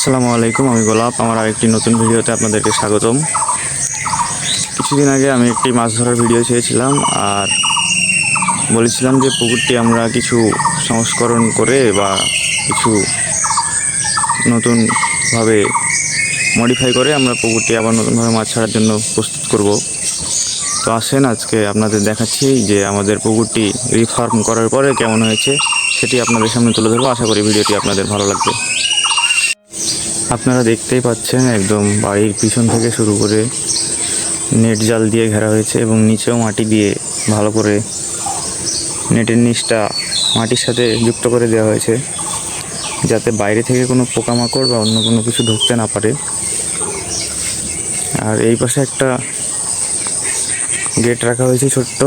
আসসালামু আলাইকুম, আমি গোলাপ। আমার আরেকটি নতুন ভিডিওতে আপনাদেরকে স্বাগতম। কিছুদিন আগে আমি একটি মাছ ধরার ভিডিও ছেড়েছিলাম আর বলেছিলাম যে পুকুরটি আমরা কিছু সংস্করণ করে বা কিছু নতুনভাবে মডিফাই করে আমরা পুকুরটি আবার নতুনভাবে মাছ ছাড়ার জন্য প্রস্তুত করব। তো আসেন আজকে আপনাদের দেখাচ্ছি যে আমাদের পুকুরটি রিফর্ম করার পরে কেমন হয়েছে সেটি আপনাদের সামনে তুলে ধরবো। আশা করি ভিডিওটি আপনাদের ভালো লাগবে। আপনারা দেখতেই পাচ্ছেন একদম বাড়ির পিছন থেকে শুরু করে নেট জাল দিয়ে ঘেরা হয়েছে এবং নিচেও মাটি দিয়ে ভালো করে নেটের নিচটা মাটির সাথে যুক্ত করে দেওয়া হয়েছে, যাতে বাইরে থেকে কোনো পোকামাকড় বা অন্য কোনো কিছু ঢুকতে না পারে। আর এই পাশে একটা গেট রাখা হয়েছে ছোট্ট,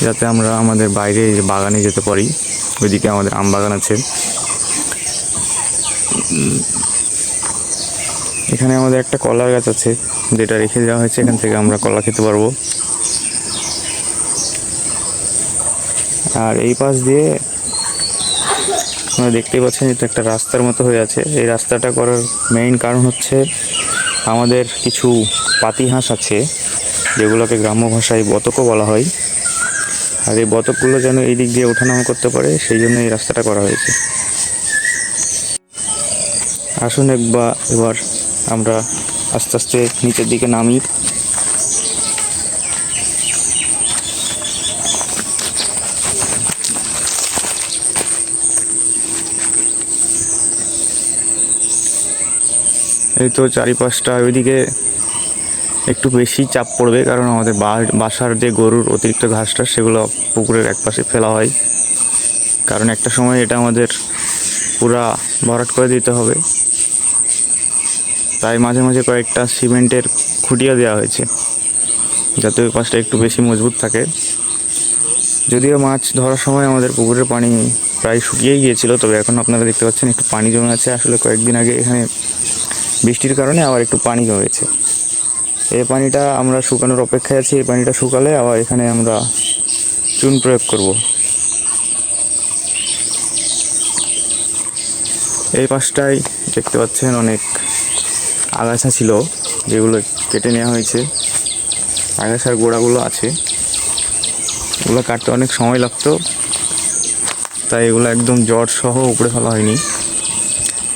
যাতে আমরা আমাদের বাইরে বাগানে যেতে পারি। ওইদিকে আমাদের আম বাগান আছে। এখানে আমাদের একটা কলার গাছ আছে, যেটা রেখে দেওয়া হয়েছে, এখান থেকে আমরা কলা খেতে পারবো। আর এই পাশ দিয়ে আপনারা দেখতেই পাচ্ছেন এটা একটা রাস্তার মতো হয়ে আছে। এই রাস্তাটা করার মেইন কারণ হচ্ছে আমাদের কিছু পাতি হাঁস আছে, যেগুলোকে গ্রাম্য ভাষায় বতকও বলা হয়। আর এই বতকগুলো যেন এই দিক দিয়ে ওঠানামা করতে পারে, সেই জন্য এই রাস্তাটা করা হয়েছে। আসুন এবার আমরা আস্তে আস্তে নিচের দিকে নামি। এই তো চারিপাশটা, ওইদিকে একটু বেশি চাপ পড়বে, কারণ আমাদের বাসার যে গরুর অতিরিক্ত ঘাসটা সেগুলো পুকুরের একপাশে ফেলা হয়। কারণ একটা সময় এটা আমাদের পুরা ভরাট করে দিতে হবে, তাই মাঝে মাঝে কয়েকটা সিমেন্টের খুঁটিয়া দেওয়া হয়েছে, যাতে ওই পাশটা একটু বেশি মজবুত থাকে। যদিও মাছ ধরার সময় আমাদের পুকুরের পানি প্রায় শুকিয়েই গিয়েছিল, তবে এখন আপনারা দেখতে পাচ্ছেন একটু পানি জমে আছে। আসলে কয়েকদিন আগে এখানে বৃষ্টির কারণে আবার একটু পানি জমেছে। এই পানিটা আমরা শুকানোর অপেক্ষায় আছি। এই পানিটা শুকালে আবার এখানে আমরা চুন প্রয়োগ করব। এই পাশটায় দেখতে পাচ্ছেন অনেক আগাছা ছিল, যেগুলো কেটে নেওয়া হয়েছে। আগাছার গোড়াগুলো আছে, এগুলো কাটতে অনেক সময় লাগতো, তাই এগুলো একদম জট সহ উপড়ে ফেলা হয়নি।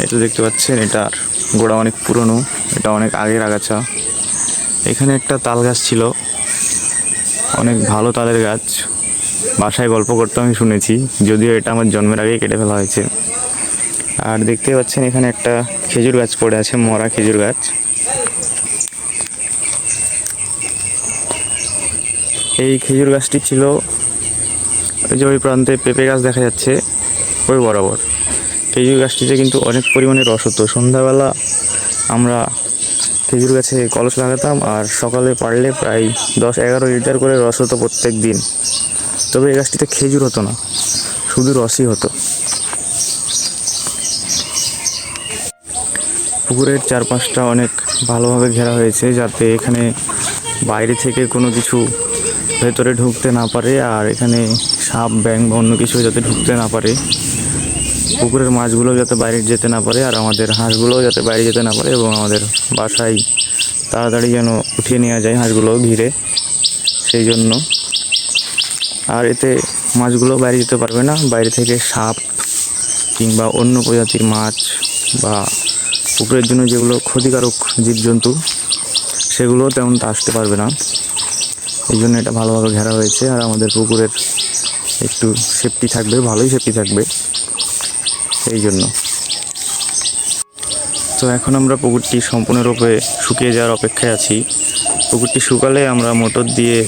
এটা দেখতে পাচ্ছেন এটার গোড়া অনেক পুরনো, এটা অনেক আগের আগাছা। এখানে একটা তাল গাছ ছিল, অনেক ভালো তালের গাছ। বাসায় গল্প করতে আমি শুনেছি, যদিও এটা আমার জন্মের আগেই কেটে ফেলা হয়েছে। আর দেখতে পাচ্ছেন এখানে একটা খেজুর গাছ পড়ে আছে, মরা খেজুর গাছ। এই খেজুর গাছটি ছিল ওই যে ওই প্রান্তে পেঁপে গাছ দেখা যাচ্ছে ওই বরাবর। খেজুর গাছটিতে কিন্তু অনেক পরিমাণে রস হতো। সন্ধ্যাবেলা আমরা খেজুর গাছে কলস লাগাতাম, আর সকালে পারলে প্রায় 10-11 লিটার করে রস হতো প্রত্যেক দিন। তবে এই গাছটিতে খেজুর হতো না, শুধু রসই হতো। পুকুরের চারপাশটা অনেক ভালোভাবে ঘেরা হয়েছে, যাতে এখানে বাইরে থেকে কোনো কিছু ভেতরে ঢুকতে না পারে, আর এখানে সাপ ব্যাঙ বা অন্য কিছু যাতে ঢুকতে না পারে। পুকুরের মাছগুলো যাতে বাইরে যেতে না পারে, আর আমাদের হাঁসগুলোও যাতে বাইরে যেতে না পারে, এবং আমাদের বাসায় তাড়াতাড়ি যেন উঠিয়ে নেওয়া যায় হাঁসগুলো ঘিরে, সেই জন্য। আর এতে মাছগুলো বাইরে যেতে পারবে না। বাইরে থেকে সাপ কিংবা অন্য প্রজাতির মাছ বা পুকুরের জন্য যেগুলো ক্ষতিকারক জীবজন্তু, সেগুলো তেমন আসতে পারবে না। এই জন্য এটা ভালোভাবে ঘেরা হয়েছে। আর আমাদের পুকুরের একটু সেফটি থাকবে, ভালোই সেফটি থাকবে এই জন্য। তো এখন আমরা পুকুরটি সম্পূর্ণরূপে শুকিয়ে যাওয়ার অপেক্ষায় আছি। পুকুরটি শুকালে আমরা মোটর দিয়ে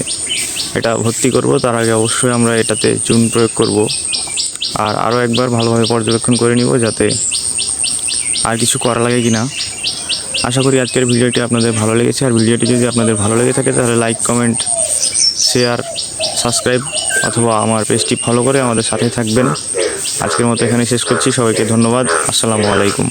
এটা ভর্তি করব। তার আগে অবশ্যই আমরা এটাতে চুন প্রয়োগ করব, আর আরও একবার ভালোভাবে পর্যবেক্ষণ করে নিব, যাতে আর কিছু করা লাগে কি না। আশা করি আজকের ভিডিওটি আপনাদের ভালো লেগেছে। আর ভিডিওটি যদি আপনাদের ভালো লেগে থাকে তাহলে লাইক, কমেন্ট, শেয়ার, সাবস্ক্রাইব অথবা আমার পেজটি ফলো করে আমাদের সাথে থাকবেন। আজকের মতো এখানে শেষ করছি। সবাইকে ধন্যবাদ। আসসালামু আলাইকুম।